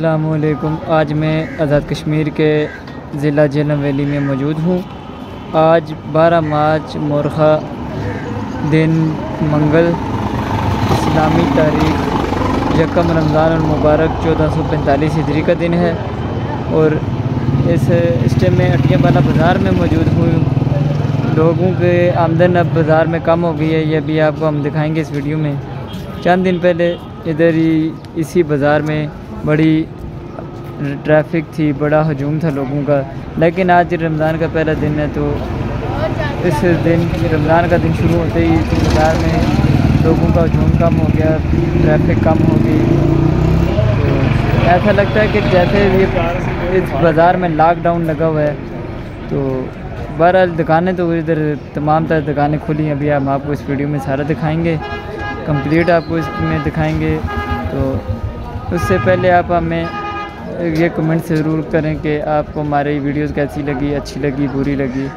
अस्सलामुअलैकुम। आज मैं आज़ाद कश्मीर के ज़िला झेलम वैली में मौजूद हूँ। आज 12 मार्च मोरखा दिन मंगल, इस्लामी तारीख यकम रमज़ान मुबारक 1445 हिजरी का दिन है और इस टाइम में अटियाबाला बाज़ार में मौजूद हूँ। लोगों के आमदन अब बाज़ार में कम हो गई है, ये भी आपको हम दिखाएंगे इस वीडियो में। चंद दिन पहले इधर ही इसी बाज़ार में बड़ी ट्रैफिक थी, बड़ा हजूम था लोगों का, लेकिन आज रमज़ान का पहला दिन है तो इस दिन रमज़ान का दिन शुरू होते ही बाज़ार में लोगों का हजूम कम हो गया, ट्रैफिक कम हो गई। तो ऐसा लगता है कि जैसे ये इस बाज़ार में लॉकडाउन लगा हुआ है। तो बहरहाल दुकानें तो इधर तमाम तरह दुकानें खुली हैं। अभी हम आपको इस वीडियो में सारा दिखाएंगे, कंप्लीट आपको इसमें दिखाएंगे। तो उससे पहले आप हमें ये कमेंट ज़रूर करें कि आपको हमारी वीडियोस कैसी लगी, अच्छी लगी, बुरी लगी।